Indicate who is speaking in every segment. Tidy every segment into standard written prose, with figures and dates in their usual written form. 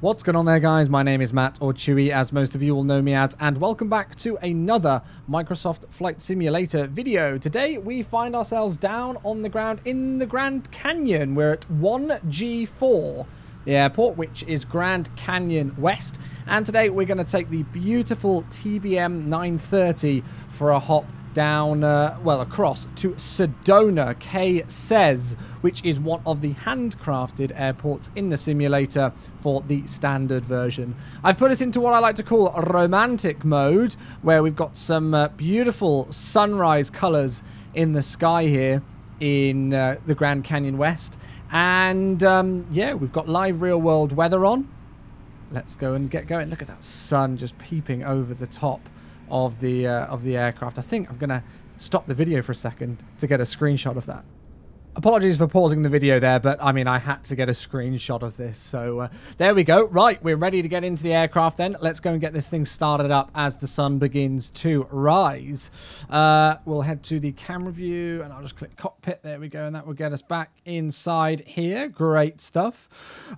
Speaker 1: What's going on there, guys? My name is Matt, or Chewy, as most of you will know me as, and welcome back to another Microsoft Flight Simulator video. Today, we find ourselves down on the ground in the Grand Canyon. We're at 1G4, the airport, which is Grand Canyon West. And today, we're going to take the beautiful TBM 930 for a hop down, across to Sedona, K says, which is one of the handcrafted airports in the simulator for the standard version. I've put us into what I like to call romantic mode, where we've got some beautiful sunrise colors in the sky here in the Grand Canyon West. And yeah, we've got live real world weather on. Let's go and get going. Look at that sun just peeping over the top of the aircraft. I think I'm gonna stop the video for a second to get a screenshot of that. Apologies for pausing the video there, but I mean, I had to get a screenshot of this. So there we go. Right, we're ready to get into the aircraft then. Let's go and get this thing started up as the sun begins to rise. We'll head to the camera view and I'll just click cockpit. There we go. And that will get us back inside here. Great stuff.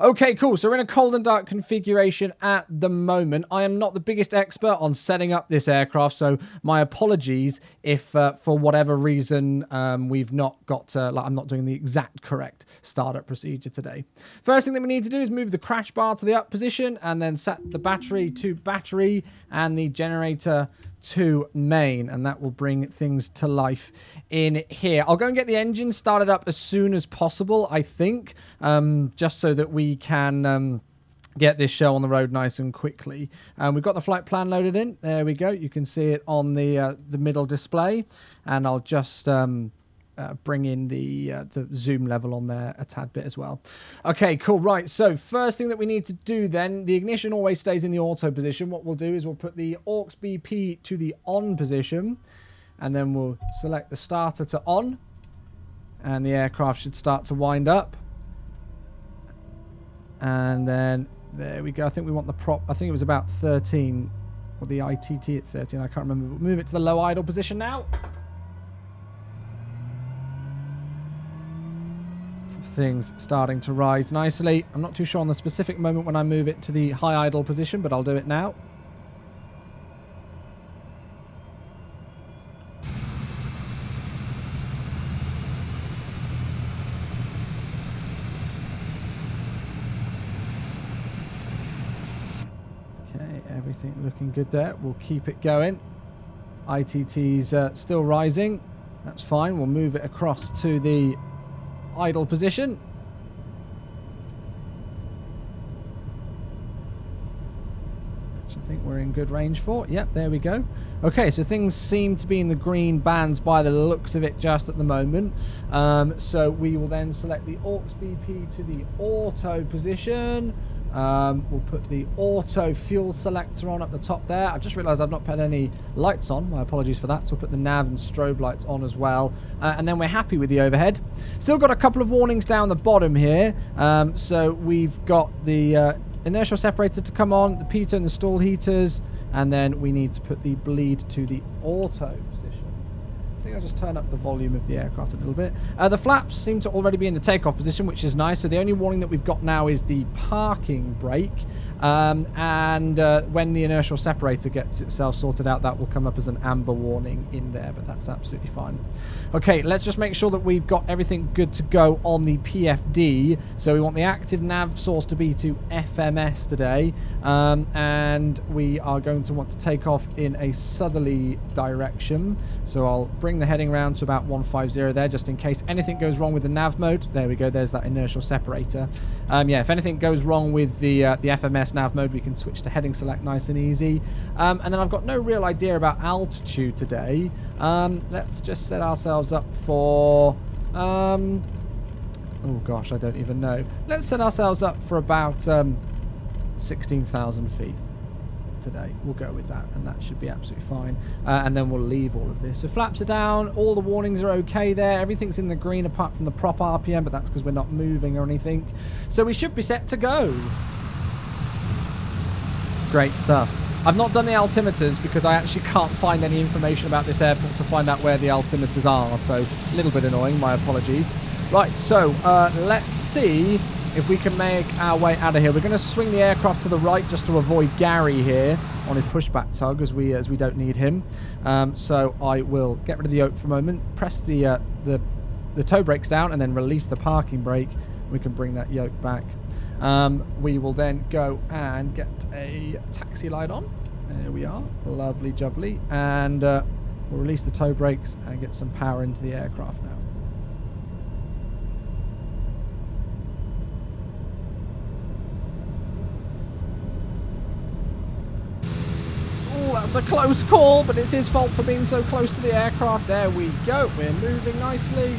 Speaker 1: Okay, cool. So we're in a cold and dark configuration at the moment. I am not the biggest expert on setting up this aircraft, so my apologies if for whatever reason we've not got, I'm not doing the exact correct startup procedure today. First thing that we need to do is move the crash bar to the up position and then set the battery to battery and the generator to main, and that will bring things to life in here. I'll go and get the engine started up as soon as possible, I think, just so that we can get this show on the road nice and quickly. We've got the flight plan loaded in. There we go. You can see it on the middle display, and I'll just bring in the zoom level on there a tad bit as well. Okay, cool. Right, so first thing that we need to do then, the ignition always stays in the auto position. What we'll do is we'll put the aux BP to the on position, and then we'll select the starter to on, and the aircraft should start to wind up. And then there we go. I think we want the prop. I think it was about 13, or the ITT at 13. I can't remember. We'll move it to the low idle position now. Things starting to rise nicely. I'm not too sure on the specific moment when I move it to the high idle position, but I'll do it now. Okay, everything looking good there. We'll keep it going. ITT's still rising. That's fine. We'll move it across to the idle position. Which I think we're in good range for. Yep, there we go. Okay, so things seem to be in the green bands by the looks of it just at the moment. So we will then select the aux BP to the auto position. We'll put the auto fuel selector on at the top there. I've just realized I've not put any lights on. My apologies for that. So we'll put the nav and strobe lights on as well. And then we're happy with the overhead. Still got a couple of warnings down the bottom here. So we've got the inertial separator to come on, the pitot and the stall heaters. And then we need to put the bleed to the auto position. I think I'll just turn up the volume of the aircraft a little bit. The flaps seem to already be in the takeoff position, which is nice. So the only warning that we've got now is the parking brake. And when the inertial separator gets itself sorted out, that will come up as an amber warning in there, but that's absolutely fine. Okay, let's just make sure that we've got everything good to go on the PFD. So we want the active nav source to be to FMS today. And we are going to want to take off in a southerly direction. So I'll bring the heading round to about 150 there, just in case anything goes wrong with the nav mode. There we go, there's that inertial separator. Yeah, if anything goes wrong with the FMS nav mode, we can switch to heading select nice and easy. And then I've got no real idea about altitude today. Let's just set ourselves up for oh gosh, I don't even know. Let's set ourselves up for about 16,000 feet today. We'll go with that, and that should be absolutely fine. And then we'll leave all of this. So flaps are down, all the warnings are okay there. Everything's in the green apart from the prop RPM, but that's because we're not moving or anything. So we should be set to go. Great stuff. I've not done the altimeters because I actually can't find any information about this airport to find out where the altimeters are, so a little bit annoying, my apologies. Right, so let's see if we can make our way out of here. We're going to swing the aircraft to the right just to avoid Gary here on his pushback tug, as we don't need him. So I will get rid of the yoke for a moment, press the toe brakes down, and then release the parking brake. We can bring that yoke back. We will then go and get a taxi light on. There we are. Lovely jubbly. And we'll release the toe brakes and get some power into the aircraft now. That's a close call, but it's his fault for being so close to the aircraft. There we go. We're moving nicely.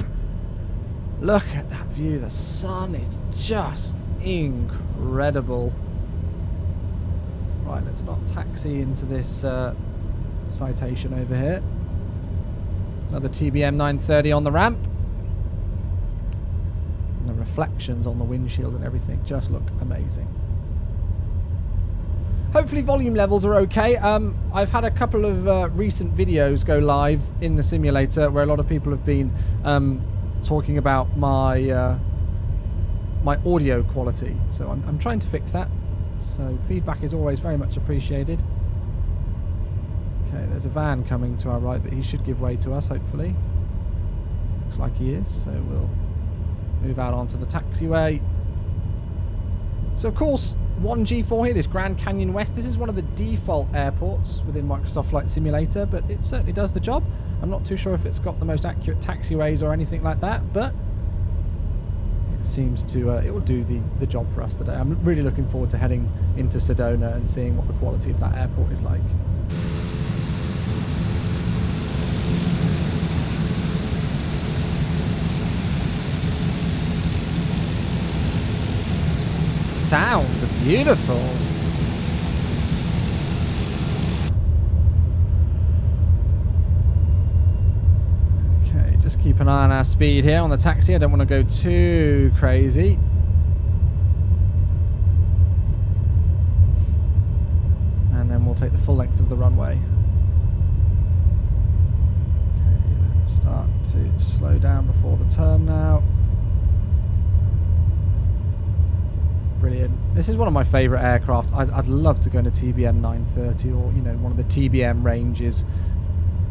Speaker 1: Look at that view. The sun is just incredible. Right, let's not taxi into this citation over here. Another TBM 930 on the ramp. And the reflections on the windshield and everything just look amazing. Hopefully volume levels are okay. I've had a couple of recent videos go live in the simulator where a lot of people have been talking about my my audio quality. So I'm trying to fix that. So feedback is always very much appreciated. Okay, there's a van coming to our right, but he should give way to us, hopefully. Looks like he is, so we'll move out onto the taxiway. So of course, 1G4 here, this Grand Canyon West, this is one of the default airports within Microsoft Flight Simulator, but it certainly does the job. I'm not too sure if it's got the most accurate taxiways or anything like that, but it seems to, it will do the job for us today. I'm really looking forward to heading into Sedona and seeing what the quality of that airport is like. Sounds are beautiful. Okay, just keep an eye on our speed here on the taxi. I don't want to go too crazy. And then we'll take the full length of the runway. Okay, let's start to slow down before the turn now. Brilliant. This is one of my favourite aircraft. I'd love to go into TBM 930 or, you know, one of the TBM ranges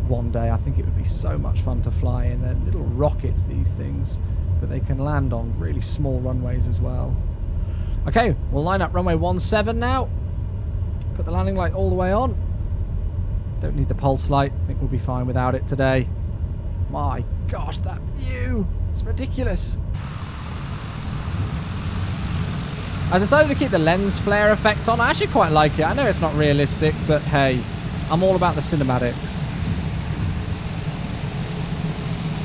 Speaker 1: one day. I think it would be so much fun to fly in. They're little rockets, these things, but they can land on really small runways as well. Okay, we'll line up runway 17 now. Put the landing light all the way on. Don't need the pulse light. I think we'll be fine without it today. My gosh, that view! It's ridiculous. I decided to keep the lens flare effect on. I actually quite like it. I know it's not realistic, but hey, I'm all about the cinematics.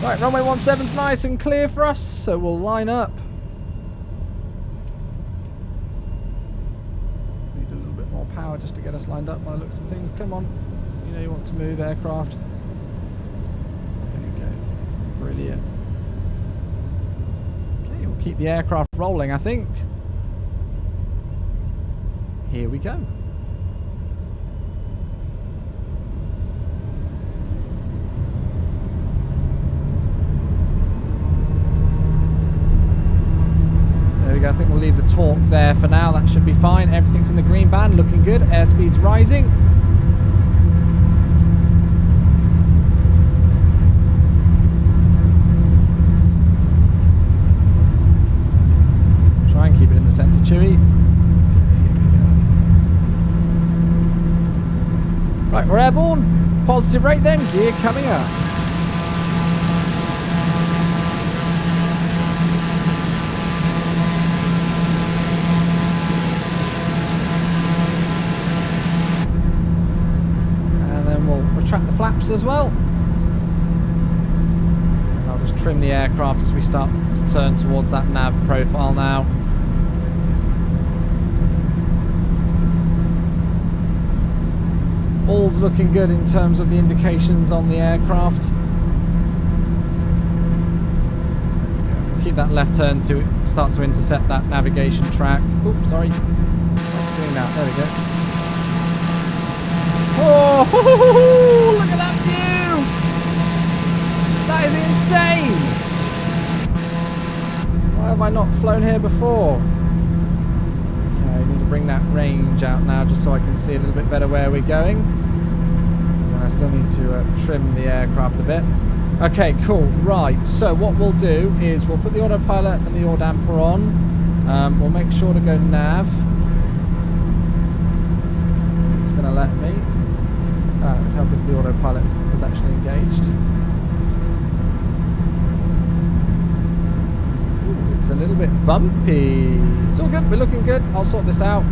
Speaker 1: Right, runway 17's nice and clear for us, so we'll line up. Need a little bit more power just to get us lined up by the looks of things. Come on. You know you want to move, aircraft. There you go. Brilliant. Okay, we'll keep the aircraft rolling, I think. Here we go. There we go. I think we'll leave the torque there for now. That should be fine. Everything's in the green band, looking good. Airspeed's rising. Try and keep it in the center, Chewie. Right, we're airborne. Positive rate then. Gear coming up. And then we'll retract the flaps as well. And I'll just trim the aircraft as we start to turn towards that nav profile now. All's looking good in terms of the indications on the aircraft. Keep that left turn to start to intercept that navigation track. Oops, sorry. Doing that. There we go. Oh, look at that view! That is insane! Why have I not flown here before? Okay, I need to bring that range out now just so I can see a little bit better where we're going. And I still need to trim the aircraft a bit. Okay, cool. Right, so what we'll do is we'll put the autopilot and the yaw damper on. We'll make sure to go nav. It's going to let me. It would help if the autopilot was actually engaged. Ooh, it's a little bit bumpy. It's all good. We're looking good. I'll sort this out.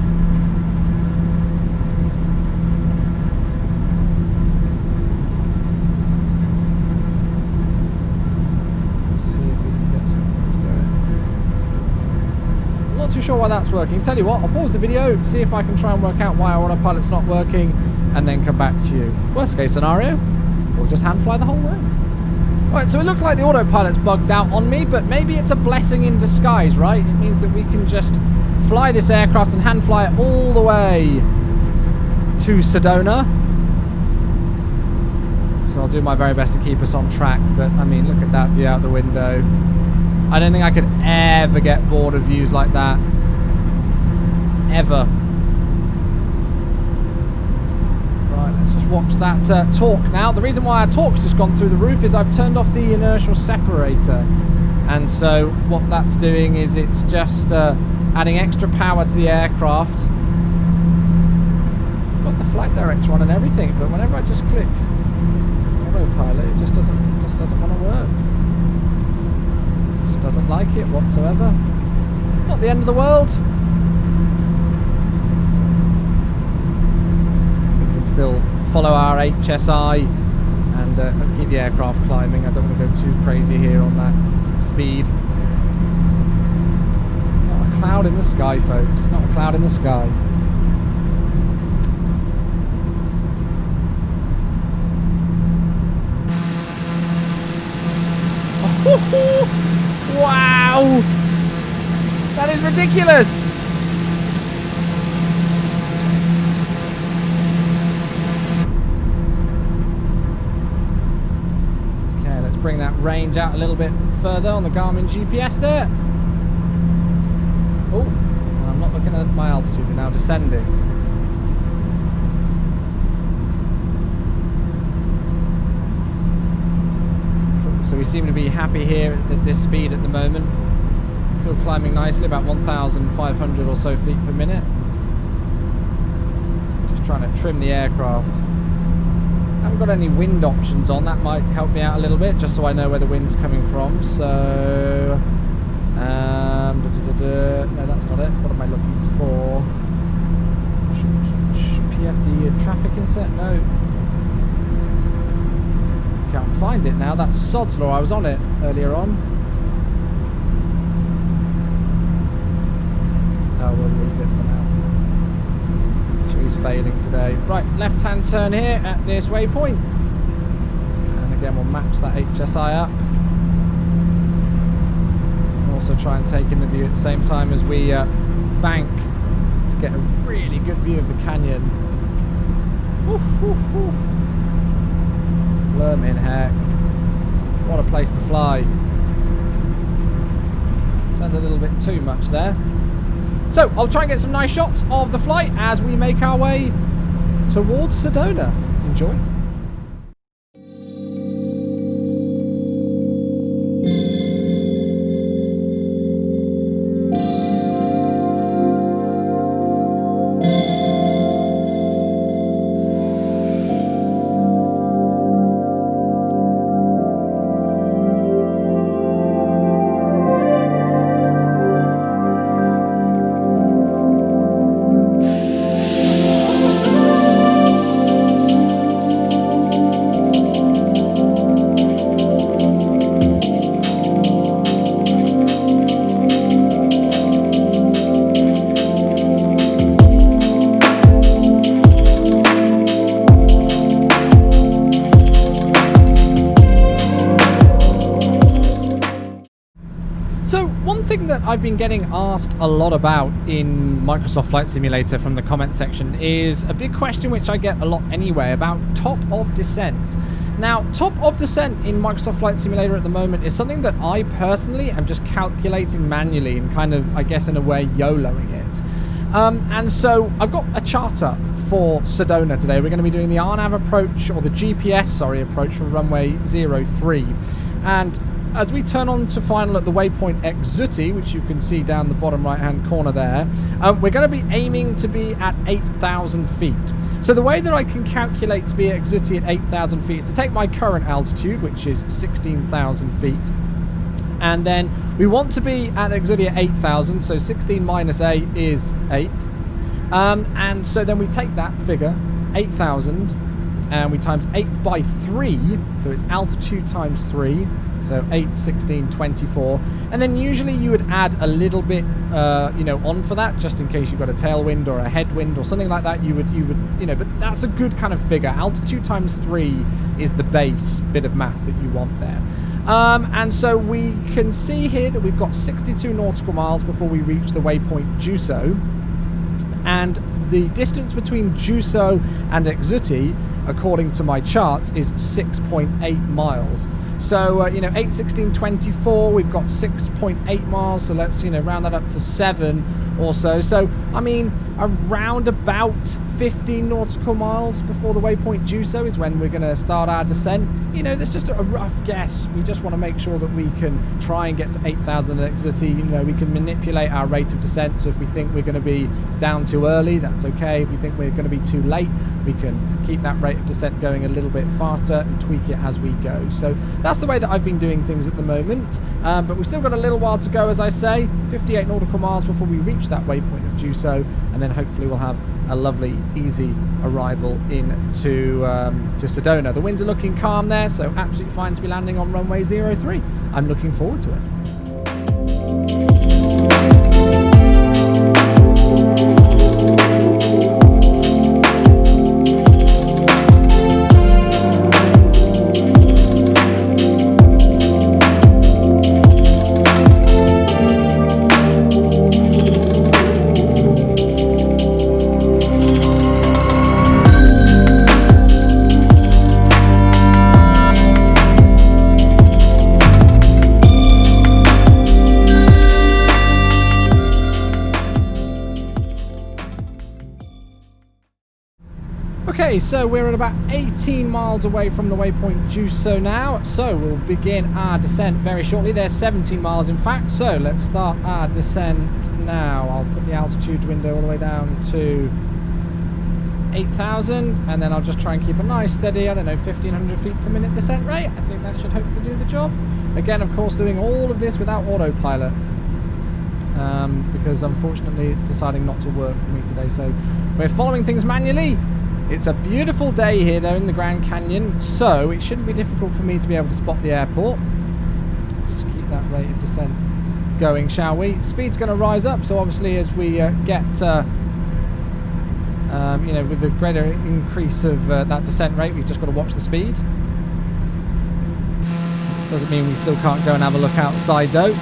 Speaker 1: Too sure why that's working. Tell you what, I'll pause the video, see if I can try and work out why our autopilot's not working, and then come back to you. Worst case scenario, we'll just hand fly the whole way. Alright, so it looks like the autopilot's bugged out on me, but maybe it's a blessing in disguise, right? It means that we can just fly this aircraft and hand fly it all the way to Sedona. So I'll do my very best to keep us on track, but I mean, look at that view out the window. I don't think I could ever get bored of views like that. Ever. Right, let's just watch that torque now. The reason why our torque's just gone through the roof is I've turned off the inertial separator. And so what that's doing is it's just adding extra power to the aircraft. Got the flight director on and everything, but whenever I just click autopilot, it just doesn't want to work. Doesn't like it whatsoever. Not the end of the world. We can still follow our HSI and let's keep the aircraft climbing. I don't want to go too crazy here on that speed. Not a cloud in the sky, folks. Not a cloud in the sky. Wow! That is ridiculous! Okay, let's bring that range out a little bit further on the Garmin GPS there. Oh, I'm not looking at my altitude, we're now descending. So we seem to be happy here at this speed at the moment. Still climbing nicely, about 1,500 or so feet per minute. Just trying to trim the aircraft. Haven't got any wind options on, that might help me out a little bit, just so I know where the wind's coming from. So, no, that's not it. What am I looking for? PFD traffic insert? No. Can't find it now. That's sod's law. I was on it earlier on. Oh, we'll leave it for now. She's failing today. Right, left-hand turn here at this waypoint. And again, we'll match that HSI up. And also try and take in the view at the same time as we bank to get a really good view of the canyon. Woo, woo, woo. Blimmin' heck. What a place to fly. Turned a little bit too much there. So, I'll try and get some nice shots of the flight as we make our way towards Sedona. Enjoy. That I've been getting asked a lot about in Microsoft Flight Simulator from the comment section is a big question which I get a lot anyway about top of descent. Now, top of descent in Microsoft Flight Simulator at the moment is something that I personally am just calculating manually and kind of, I guess in a way, YOLOing it. And so I've got a charter for Sedona today. We're going to be doing the RNAV approach, or the GPS, sorry, approach for runway 03. And as we turn on to final at the waypoint Exuti, which you can see down the bottom right-hand corner there, we're going to be aiming to be at 8,000 feet. So the way that I can calculate to be at Exuti at 8,000 feet is to take my current altitude, which is 16,000 feet, and then we want to be at Exuti at 8,000, so 16 minus 8 is 8. And so then we take that figure, 8,000, and we times 8 by 3, so it's altitude times 3, so 8, 16, 24. And then usually you would add a little bit, on for that, just in case you've got a tailwind or a headwind or something like that. You would, but that's a good kind of figure. Altitude times 3 is the base bit of mass that you want there. And so we can see here that we've got 62 nautical miles before we reach the waypoint Juso. And the distance between Juso and Exuti, according to my charts, is 6.8 miles. So, 8, 16, 24, we've got 6.8 miles. So let's, round that up to 7 or so. So, I mean, around about 15 nautical miles before the waypoint Juso is when we're going to start our descent. That's just a rough guess. We just want to make sure that we can try and get to 8,000 at Exuti. We can manipulate our rate of descent. So if we think we're going to be down too early, that's okay. If we think we're going to be too late, we can keep that rate of descent going a little bit faster and tweak it as we go. So that's the way that I've been doing things at the moment. But we've still got a little while to go, as I say, 58 nautical miles before we reach that waypoint of Juso, and then hopefully we'll have a lovely, easy arrival into to Sedona. The winds are looking calm there, so absolutely fine to be landing on runway 03. I'm looking forward to it. Okay, so we're at about 18 miles away from the waypoint Juso now, so we'll begin our descent very shortly. There's 17 miles in fact, so let's start our descent now. I'll put the altitude window all the way down to 8,000, and then I'll just try and keep a nice steady, 1,500 feet per minute descent rate. I think that should hopefully do the job. Again, of course, doing all of this without autopilot, because unfortunately it's deciding not to work for me today, so we're following things manually. It's a beautiful day here though in the Grand Canyon, so it shouldn't be difficult for me to be able to spot the airport. Just keep that rate of descent going, shall we? Speed's going to rise up, so obviously as we get, with the greater increase of that descent rate, we've just got to watch the speed. Doesn't mean we still can't go and have a look outside though.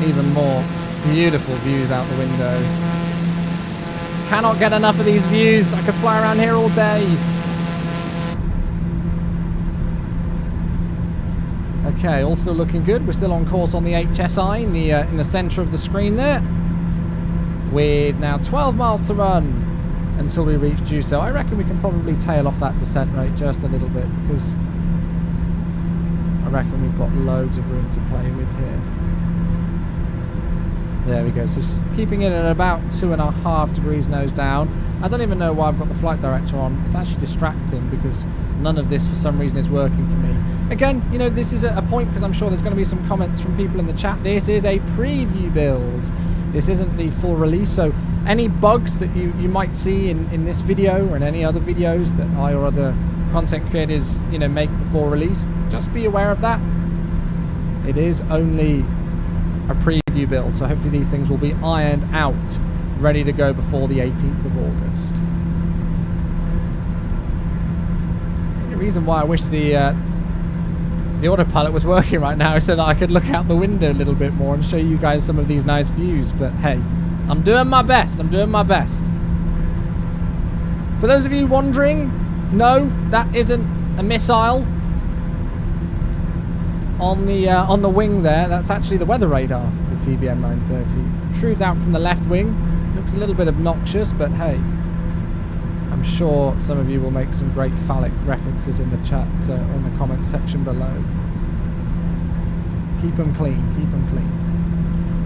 Speaker 1: Even more beautiful views out the window. Cannot get enough of these views. I could fly around here all day. Okay, all still looking good. We're still on course on the HSI in the centre of the screen there, with now 12 miles to run until we reach Juso. I reckon we can probably tail off that descent rate just a little bit, because I reckon we've got loads of room to play with here. There we go, so keeping it at about 2.5 degrees nose down. I don't even know why I've got the flight director on. It's actually distracting because none of this for some reason is working for me. Again, this is a point, because I'm sure there's going to be some comments from people in the chat. This is a preview build. This isn't the full release, so any bugs that you might see in this video or in any other videos that I or other content creators make before release, just be aware of that. It is only a preview build, so hopefully these things will be ironed out, ready to go before the 18th of August. The reason why I wish the autopilot was working right now is so that I could look out the window a little bit more and show you guys some of these nice views, but hey, I'm doing my best. For those of you wondering, no, that isn't a missile on the wing there. That's actually the weather radar, the TBM 930. Protrudes out from the left wing. Looks a little bit obnoxious, but hey, I'm sure some of you will make some great phallic references in the chat or in the comment section below. Keep them clean, keep them clean.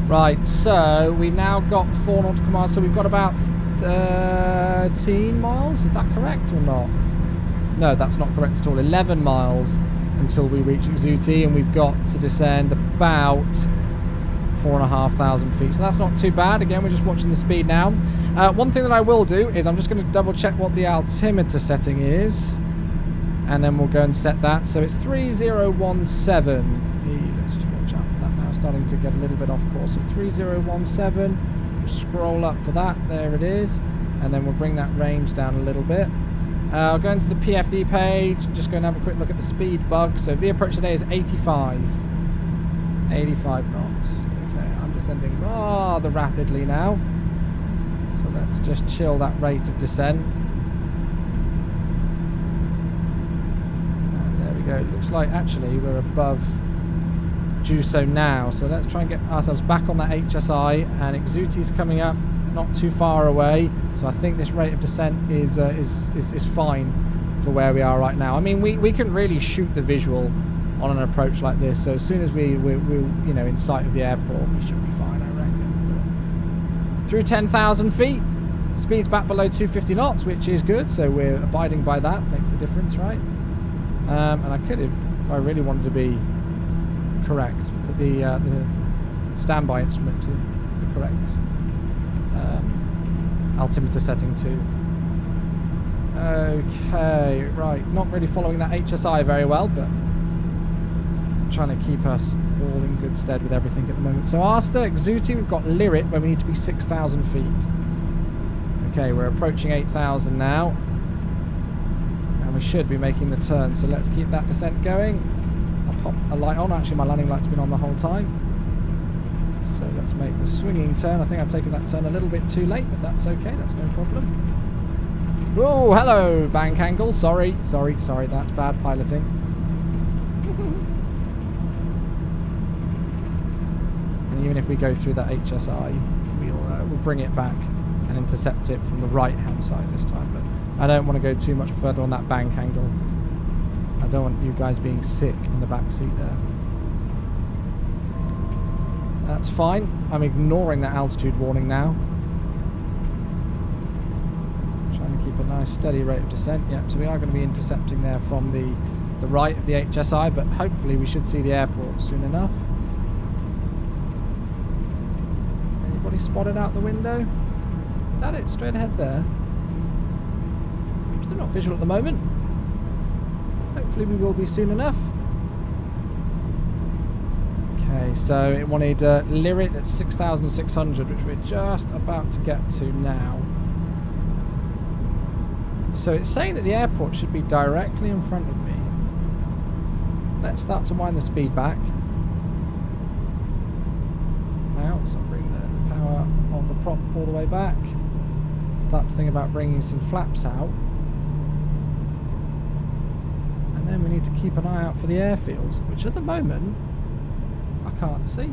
Speaker 1: Right, so we've now got 4 nautical miles, so we've got about 13 miles, is that correct or not? No, that's not correct at all. 11 miles until we reach Exuti, and we've got to descend about 4,500 feet. So that's not too bad. Again, we're just watching the speed now. One thing that I will do is I'm just going to double check what the altimeter setting is, and then we'll go and set that. So it's 3017. Let's just watch out for that now. Starting to get a little bit off course. So 3017. We'll scroll up for that. There it is. And then we'll bring that range down a little bit. I'll go into the PFD page, just go and have a quick look at the speed bug. So V approach today is 85. 85 knots. Okay, I'm descending rather rapidly now. So let's just chill that rate of descent. And there we go. It looks like actually we're above Juso now. So let's try and get ourselves back on that HSI. And Exuti's coming up, not too far away, so I think this rate of descent is fine for where we are right now. I mean, we can really shoot the visual on an approach like this, so as soon as we're you know, in sight of the airport, we should be fine, I reckon. But through 10,000 feet, speed's back below 250 knots, which is good, so we're abiding by that. Makes a difference, right? And I could have, if I really wanted to be correct, put the standby instrument to the correct altimeter setting too. Okay, right. Not really following that HSI very well, but trying to keep us all in good stead with everything at the moment. So after Exuti, we've got Lyrit, where we need to be 6,000 feet. Okay, we're approaching 8,000 now, and we should be making the turn. So let's keep that descent going. I'll pop a light on. Actually, my landing light's been on the whole time. So let's make the swinging turn. I think I've taken that turn a little bit too late, but that's okay. That's no problem. Oh, hello, bank angle. Sorry. That's bad piloting. And even if we go through that HSI, we'll bring it back and intercept it from the right-hand side this time. But I don't want to go too much further on that bank angle. I don't want you guys being sick in the back seat there. That's fine. I'm ignoring that altitude warning now. Trying to keep a nice steady rate of descent. Yep, so we are going to be intercepting there from the right of the HSI, but hopefully we should see the airport soon enough. Anybody spotted out the window? Is that it? Straight ahead there? Still not visual at the moment. Hopefully we will be soon enough. Okay, so it wanted Lyrit at 6,600, which we're just about to get to now. So it's saying that the airport should be directly in front of me. Let's start to wind the speed back. Now, so bring the power of the prop all the way back. Start to think about bringing some flaps out. And then we need to keep an eye out for the airfields, which at the moment I can't see.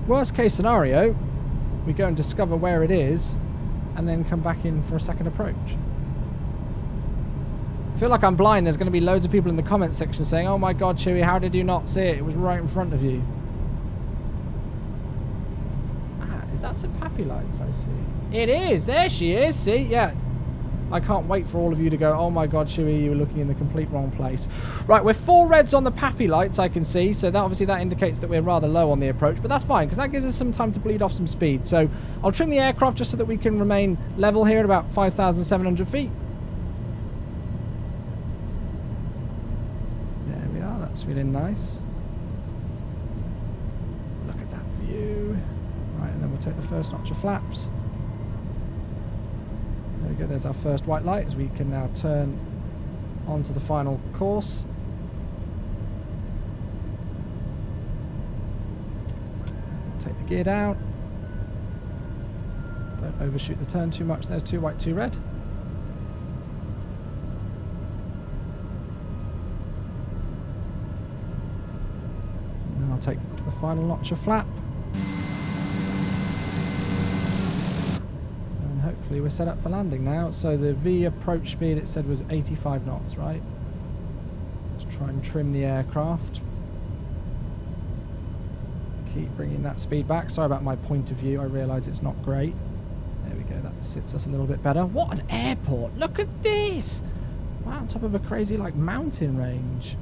Speaker 1: Worst case scenario, we go and discover where it is and then come back in for a second approach. I feel like I'm blind. There's going to be loads of people in the comment section saying, oh my god, Chewie, how did you not see it? It was right in front of you. Is that some Pappy lights I see? It is! There she is! See? Yeah. I can't wait for all of you to go, oh my god, Chewie, you were looking in the complete wrong place. Right, we're 4 reds on the Pappy lights, I can see. So that obviously that indicates that we're rather low on the approach. But that's fine, because that gives us some time to bleed off some speed. So I'll trim the aircraft just so that we can remain level here at about 5,700 feet. There we are. That's feeling nice. Look at that view. Right, and then we'll take the first notch of flaps. There we go, there's our first white light as we can now turn onto the final course. Take the gear down. Don't overshoot the turn too much. There's 2 white, 2 red. And then I'll take the final notch of flap. And hopefully we're set up for landing now. So the V approach speed, it said, was 85 knots, right? Let's try and trim the aircraft. Keep bringing that speed back. Sorry about my point of view. I realise it's not great. There we go. That sits us a little bit better. What an airport! Look at this! Wow, on top of a crazy, like, mountain range.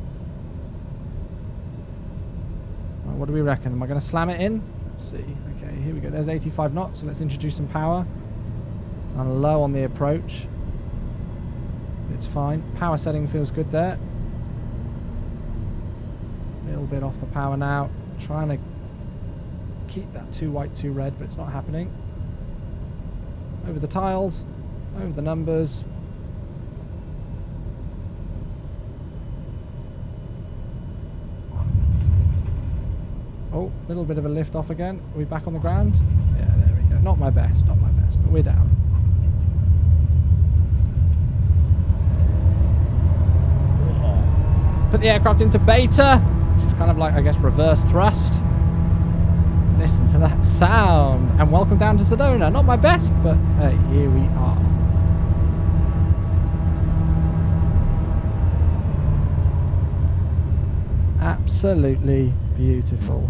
Speaker 1: Right, what do we reckon? Am I going to slam it in? Let's see. Okay, here we go. There's 85 knots, so let's introduce some power. I'm low on the approach. It's fine. Power setting feels good there. A little bit off the power now. Trying to keep that 2 white, 2 red, but it's not happening. Over the tiles, over the numbers. Oh, a little bit of a lift off again. Are we back on the ground? Yeah, there we go. Not my best, but we're down. Put the aircraft into beta, which is kind of like, I guess, reverse thrust. Listen to that sound. And welcome down to Sedona. Not my best, but hey, here we are. Absolutely beautiful.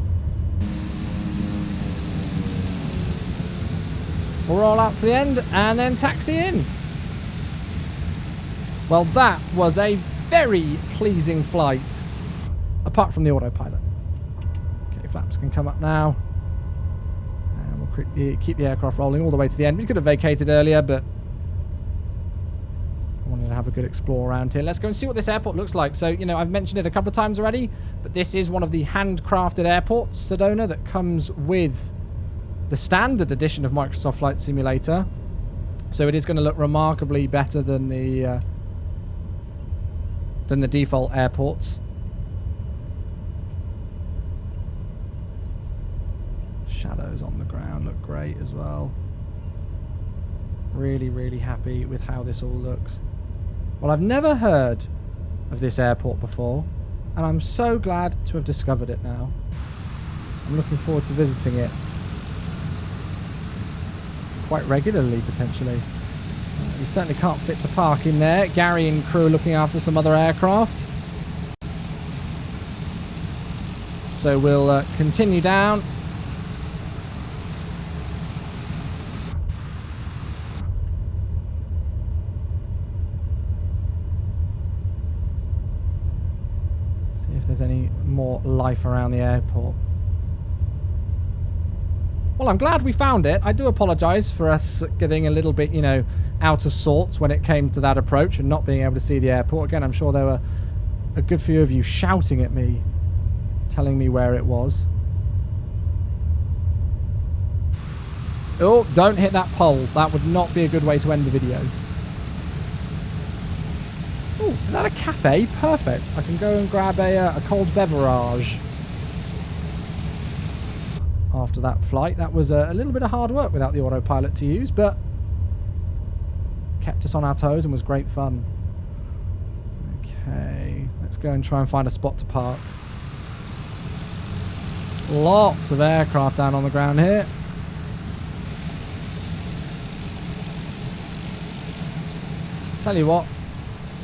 Speaker 1: We'll roll out to the end and then taxi in. Well, that was a very pleasing flight, apart from the autopilot. Okay, flaps can come up now. Keep the aircraft rolling all the way to the end. We could have vacated earlier, but I wanted to have a good explore around here. Let's go and see what this airport looks like. So, you know, I've mentioned it a couple of times already, but this is one of the handcrafted airports, Sedona, that comes with the standard edition of Microsoft Flight Simulator. So it is going to look remarkably better than the default airports. Shadows on the ground look great as well. Really, really happy with how this all looks. Well, I've never heard of this airport before, and I'm so glad to have discovered it now. I'm looking forward to visiting it quite regularly, potentially. You certainly can't fit to park in there. Gary and crew are looking after some other aircraft. So we'll continue down. There's any more life around the airport. Well, I'm glad we found it. I do apologise for us getting a little bit, you know, out of sorts when it came to that approach and not being able to see the airport. Again, I'm sure there were a good few of you shouting at me, telling me where it was. Oh, don't hit that pole. That would not be a good way to end the video. Oh, is that a cafe? Perfect. I can go and grab a cold beverage after that flight. That was a little bit of hard work without the autopilot to use, but kept us on our toes and was great fun. Okay, let's go and try and find a spot to park. Lots of aircraft down on the ground here. Tell you what,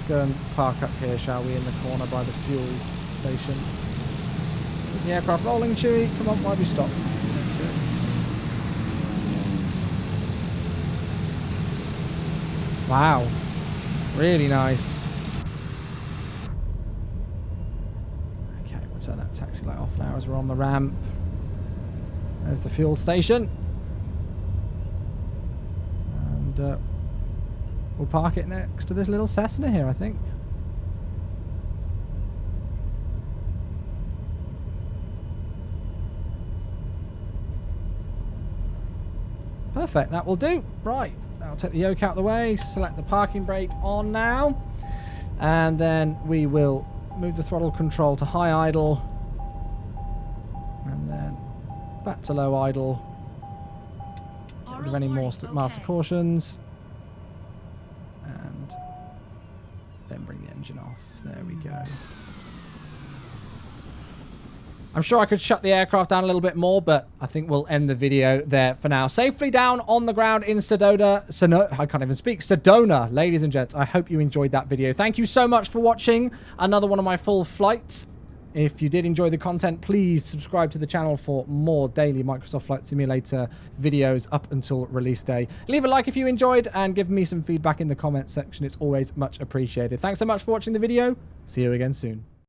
Speaker 1: go and park up here, shall we, in the corner by the fuel station. Keep the aircraft rolling, Chewie. Come on, why do we stop? Wow. Really nice. Okay, we'll turn that taxi light off now as we're on the ramp. There's the fuel station. And we'll park it next to this little Cessna here, I think. Perfect, that will do. Right, I'll take the yoke out of the way, select the parking brake on now, and then we will move the throttle control to high idle, and then Back to low idle. Get rid of any more master cautions. And then bring the engine off. There we go. I'm sure I could shut the aircraft down a little bit more, but I think we'll end the video there for now. Safely down on the ground in Sedona. I can't even speak. Sedona, ladies and gents. I hope you enjoyed that video. Thank you so much for watching another one of my full flights. If you did enjoy the content, please subscribe to the channel for more daily Microsoft Flight Simulator videos up until release day. Leave a like if you enjoyed and give me some feedback in the comments section. It's always much appreciated. Thanks so much for watching the video. See you again soon.